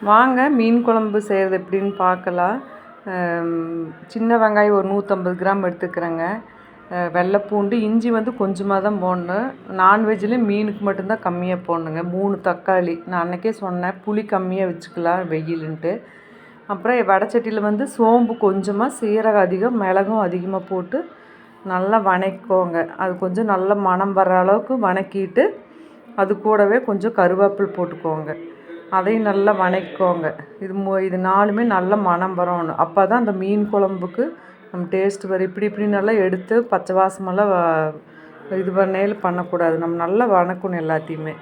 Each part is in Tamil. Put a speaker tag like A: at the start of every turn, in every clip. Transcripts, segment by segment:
A: வாங்க மீன் குழம்பு செய்கிறது எப்படின்னு பார்க்கலாம். சின்ன வெங்காயம் ஒரு 150 கிராம் எடுத்துக்கிறேங்க. வெள்ளைப்பூண்டு, இஞ்சி வந்து கொஞ்சமாக தான் போடணும். நான்வெஜ்லேயும் மீனுக்கு மட்டும்தான் கம்மியாக போடணுங்க. 3 தக்காளி, நான் அன்றைக்கே சொன்னேன் புளி கம்மியாக வச்சுக்கலாம் வெயிலுன்ட்டு. அப்புறம் வடைச்சட்டியில் வந்து சோம்பு கொஞ்சமாக, சீரகம் அதிகம், மிளகும் அதிகமாக போட்டு நல்லா வணக்கிக்கோங்க. அது கொஞ்சம் நல்லா மணம் வர அளவுக்கு வணக்கிட்டு அது கூடவே கொஞ்சம் கருவேப்பில் போட்டுக்கோங்க. அதையும் நல்லா வணக்கிக்கோங்க. இது 4மே நல்லா மணம் வரணும். அப்போ தான் அந்த மீன் குழம்புக்கு நம்ம டேஸ்ட் வரும். இப்படி நல்லா எடுத்து பச்சை வாசமெல்லாம் இது பண்ணக்கூடாது. நம்ம நல்லா வணக்கணும் எல்லாத்தையுமே.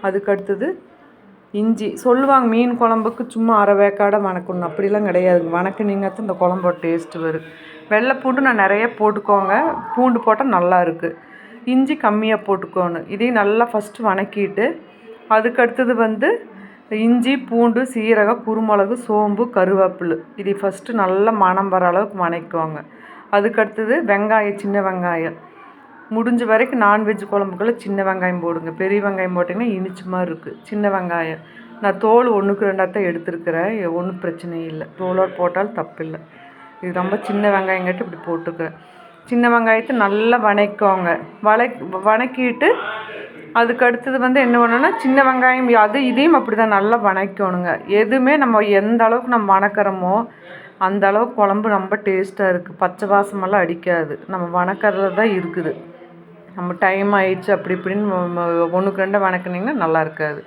A: அதுக்கடுத்தது இஞ்சி சொல்லுவாங்க மீன் குழம்புக்கு சும்மா அரை வேக்காடை வணக்கணும். அப்படிலாம் கிடையாதுங்க. வணக்குனீங்கன்னா தான் இந்த குழம்போட டேஸ்ட்டு வரும். வெள்ளைப்பூண்டு நான் நிறைய போட்டுக்கோங்க. பூண்டு போட்டால் நல்லா இருக்குது. இஞ்சி கம்மியாக போட்டுக்கோணும். இதையும் நல்லா ஃபஸ்ட்டு வணக்கிட்டு அதுக்கடுத்தது வந்து இஞ்சி, பூண்டு, சீரகம், குருமிளகு, சோம்பு, கருவேப்பிலை இதை ஃபஸ்ட்டு நல்லா மணம் வர அளவுக்கு வணக்குவாங்க. அதுக்கடுத்தது வெங்காயம், சின்ன வெங்காயம் முடிஞ்ச வரைக்கும் நான்வெஜ் குழம்புக்குள்ளே சின்ன வெங்காயம் போடுங்க. பெரிய வெங்காயம் போட்டிங்கன்னா இனிச்ச மாதிரி இருக்குது. சின்ன வெங்காயம் நான் தோல் 1க்கு 2 தான் எடுத்துருக்கிறேன். ஒன்றும் பிரச்சனை இல்லை, தோலோடு போட்டாலும் தப்பில்லை. இது ரொம்ப சின்ன வெங்காயங்காட்டி இப்படி போட்டுக்கிறேன். சின்ன வெங்காயத்தை நல்லா வணக்குவாங்க. வணக்கிட்டு அதுக்கடுத்தது வந்து என்ன பண்ணணும்னா சின்ன வெங்காயம் இதையும் அப்படி தான் நல்லா வணக்கணுங்க. எதுவுமே நம்ம எந்த அளவுக்கு நம்ம வணக்கிறோமோ அந்த அளவுக்கு குழம்பு ரொம்ப டேஸ்ட்டாக இருக்குது. பச்சை வாசமெல்லாம் அடிக்காது. நம்ம வணக்கிறதுல தான் இருக்குது. நம்ம டைம் ஆயிடுச்சு அப்படி இப்படின்னு 1க்கு 2 வணக்குனிங்கன்னா நல்லா இருக்காது.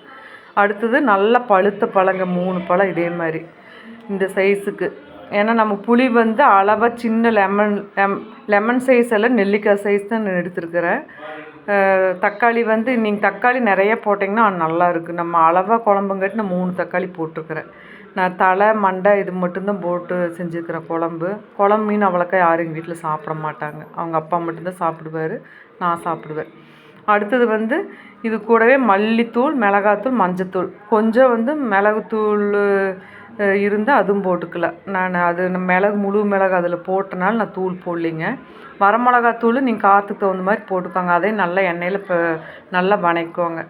A: அடுத்தது நல்லா பழுத்த பழங்க 3 பழம் இதே மாதிரி இந்த சைஸுக்கு. ஏன்னா நம்ம புளி வந்து அளவாக சின்ன லெமன் சைஸ் எல்லாம் நெல்லிக்காய் சைஸ் தான் நான் எடுத்துருக்கிறேன். தக்காளி வந்து நீங்கள் தக்காளி நிறைய போட்டிங்கன்னா நல்லா இருக்குது. நம்ம அளவாக குழம்புங்காட்டி நான் 3 தக்காளி போட்டிருக்கிறேன். நான் தலை மண்டை இது மட்டும்தான் போட்டு செஞ்சுருக்கிறேன் குழம்பு மீன் அவ்வளோக்கா யாரும் எங்கள் வீட்டில் சாப்பிட மாட்டாங்க. அவங்க அப்பா மட்டும்தான் சாப்பிடுவார், நான் சாப்பிடுவேன். அடுத்தது வந்து இது கூடவே மல்லித்தூள், மிளகாத்தூள், மஞ்சத்தூள், கொஞ்சம் வந்து மிளகுத்தூள் இருந்தால் அதுவும் போட்டுக்கலாம். நான் அது முழு மிளகு அதில் போட்டனால நான் தூள் போடலிங்க. வரமிளகாத்தூள் நீங்கள் காற்றுக்கு தகுந்த மாதிரி போட்டுக்கோங்க. அதையும் நல்லா எண்ணெயில் நல்லா வணக்குவோங்க.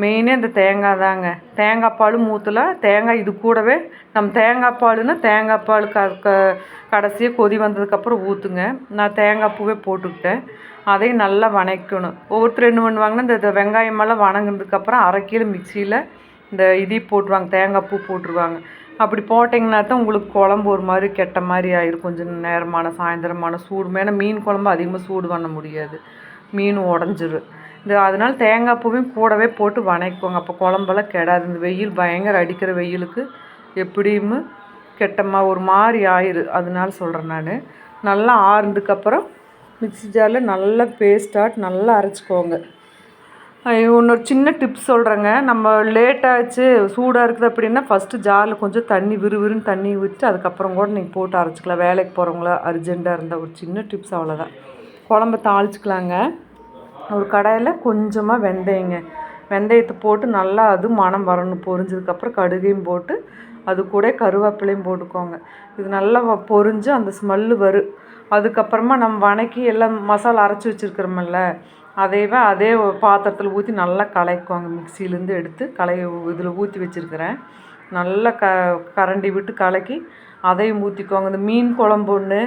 A: மெயினே இந்த தேங்காய் தாங்க. தேங்காய் பாலும் ஊற்றலாம். தேங்காய் இது கூடவே நம்ம தேங்காய் பாலுன்னா தேங்காய் பால் கடைசியாக கொதி வந்ததுக்கப்புறம் ஊற்றுங்க. நான் தேங்காய் பூவே போட்டுக்கிட்டேன். அதையும் நல்லா வணக்கணும். ஒவ்வொருத்தர் என்ன பண்ணுவாங்கன்னா இந்த வெங்காயமெல்லாம் வணங்கினதுக்கப்புறம் அரை கிலோ மிக்சியில் இந்த இதையும் போட்டுருவாங்க, தேங்காய் பூ போட்டுருவாங்க. அப்படி போட்டிங்கன்னா தான் உங்களுக்கு குழம்பு ஒரு மாதிரி கெட்ட மாதிரி ஆயிரும். கொஞ்சம் நேரமான சாயந்தரமான சூடு. ஏன்னா மீன் குழம்பு அதிகமாக சூடு பண்ண முடியாது, மீன் உடஞ்சிரும். அதனால தேங்காய் பூவையும் கூடவே போட்டு வணக்குவோங்க. அப்போ குழம்பெல்லாம் கெடாது. இந்த வெயில் பயங்கர அடிக்கிற வெயிலுக்கு எப்படியும் கெட்டமா ஒரு மாதிரி ஆயிரும். அதனால சொல்கிறேன் நான். நல்லா ஆறுனதுக்கப்புறம் மிக்ஸி ஜாரில் நல்லா பேஸ்ட்டாக நல்லா அரைச்சிக்கோங்க. இன்னொரு சின்ன டிப்ஸ் சொல்கிறேங்க. நம்ம லேட்டாச்சு சூடாக இருக்குது அப்படின்னா ஃபஸ்ட்டு ஜாரில் கொஞ்சம் தண்ணி விறுவிறுன்னு தண்ணி ஊற்றிட்டு அதுக்கப்புறம் கூட நீங்கள் போட்டு அரைச்சிக்கலாம். வேலைக்கு போகிறவங்களா அர்ஜெண்ட்டாக இருந்தால் ஒரு சின்ன டிப்ஸ் அவ்வளோதான். குழம்ப தாளிச்சிக்கலாங்க. ஒரு கடாயில் கொஞ்சமாக வெந்தயத்தை போட்டு நல்லா அது மணம் வரணும். பொரிஞ்சதுக்கப்புறம் கடுகையும் போட்டு அது கூட கருவேப்பிலையும் போட்டுக்கோங்க. இது நல்லா பொரிஞ்சு அந்த ஸ்மெல்லு வரும். அதுக்கப்புறமா நம்ம வணக்கி எல்லாம் மசாலா அரைச்சி வச்சுருக்கிறோமில்ல அதே பாத்திரத்தில் ஊற்றி நல்லா கலக்குவாங்க. மிக்சியிலேருந்து எடுத்து இதில் ஊற்றி வச்சுருக்கிறேன். நல்லா கரண்டி விட்டு கலக்கி அதையும் ஊற்றிக்குவாங்க. இந்த மீன் குழம்பு ஒன்று,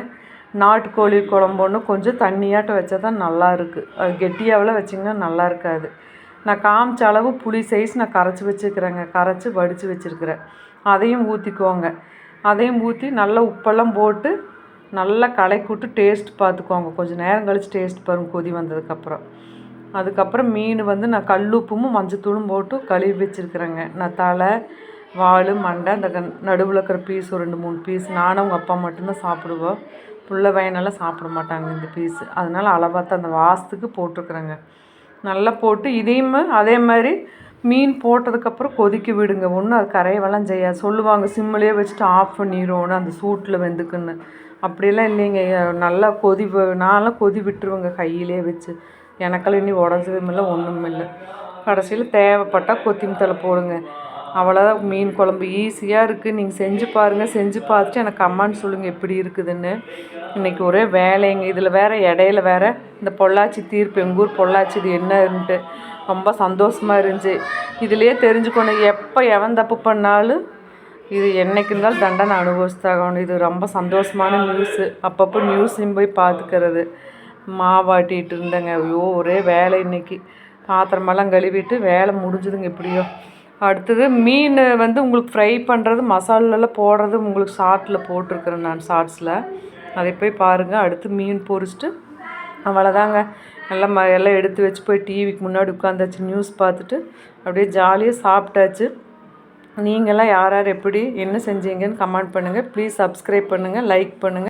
A: நாட்டுக்கோழி குழம்பு ஒன்று கொஞ்சம் தண்ணியாட்டம் வச்சா தான் நல்லா இருக்குது. அது கெட்டியாவெல்லாம் வச்சிங்கன்னா நல்லா இருக்காது. நான் காமிச்ச அளவு புளி சைஸ் நான் கரைச்சி வச்சுருக்கிறேங்க. கரைச்சி வடித்து வச்சுருக்கிறேன். அதையும் ஊற்றிக்குவோங்க. அதையும் ஊற்றி நல்லா உப்பெல்லாம் போட்டு நல்லா கலக்கி விட்டு டேஸ்ட் பார்த்துக்குவாங்க. கொஞ்சம் நேரம் கழித்து டேஸ்ட் பாருங்கள் கொதி வந்ததுக்கப்புறம். அதுக்கப்புறம் மீன் வந்து நான் கல்லுப்பும் மஞ்சத்தூளும் போட்டு கழுவி வச்சுருக்குறேங்க. நான் தலை, வால், மண்டை, அந்த நடுவில் இருக்கிற பீஸ் ஒரு 2-3 பீஸ் நானும் அவங்க அப்பா மட்டும்தான் சாப்பிடுவோம். புள்ள வயனெல்லாம் சாப்பிட மாட்டாங்க இந்த பீஸு. அதனால் அளவாக அந்த வாசத்துக்கு போட்டிருக்குறேங்க. நல்லா போட்டு இதையும் அதே மாதிரி மீன் போட்டதுக்கப்புறம் கொதிக்க விடுங்க. ஒன்றும் அது கரையவெல்லாம் செய்யாது. சொல்லுவாங்க சிம்மிலே வச்சுட்டு ஆஃப் பண்ணிடுவோன்னு அந்த சூட்டில் வெந்துக்குன்னு. அப்படிலாம் இல்லைங்க. நல்லா நான்லாம் கொதி விட்டுருவேங்க கையிலே வச்சு. எனக்கெல்லாம் இனி உடஞ்சதும் இல்லை ஒன்றும் இல்லை. கடைசியில் தேவைப்பட்டால் கொத்தமல்லி தழை போடுங்க. அவ்வளோதான். மீன் குழம்பு ஈஸியாக இருக்குது. நீங்கள் செஞ்சு பாருங்கள். செஞ்சு பார்த்துட்டு எனக்கு கமெண்ட் சொல்லுங்கள் எப்படி இருக்குதுன்னு. இன்றைக்கி ஒரே வேலைங்க. இதில் வேறு இடையில வேறு இந்த பொள்ளாச்சி தீர்ப்பு, எங்கள் ஊர் பொள்ளாச்சி இது என்னன்ட்டு ரொம்ப சந்தோஷமாக இருந்துச்சு. இதிலே தெரிஞ்சுக்கணும் எப்போ எவன் தப்பு பண்ணாலும் இது என்றைக்கு இருந்தாலும் தண்டனை அனுபவிச்சுதாகணும். இது ரொம்ப சந்தோஷமான நியூஸு. அப்பப்போ நியூஸையும் போய் பார்த்துக்கிறது. மாவாட்டிகிட்டு இருந்தேங்க. ஐயோ ஒரே வேலை இன்றைக்கி. பாத்திரமெல்லாம் கழுவிட்டு வேலை முடிஞ்சுதுங்க எப்படியோ. அடுத்தது மீன் வந்து உங்களுக்கு ஃப்ரை பண்ணுறது மசாலாலாம் போடுறது உங்களுக்கு ஷார்ட்டில் போட்டிருக்கிறேன் நான் ஷார்ட்ஸில். அதை போய் பாருங்கள். அடுத்து மீன் பொரிச்சிட்டு அவ்வளோதாங்க. எல்லாம் எடுத்து வச்சு போய் டிவிக்கு முன்னாடி உட்காந்தாச்சு. நியூஸ் பார்த்துட்டு அப்படியே ஜாலியாக சாப்பிட்டாச்சு. நீங்களாம் யார் யார் எப்படி என்ன செஞ்சீங்கன்னு கமெண்ட் பண்ணுங்கள். ப்ளீஸ் சப்ஸ்கிரைப் பண்ணுங்கள், லைக் பண்ணுங்கள்.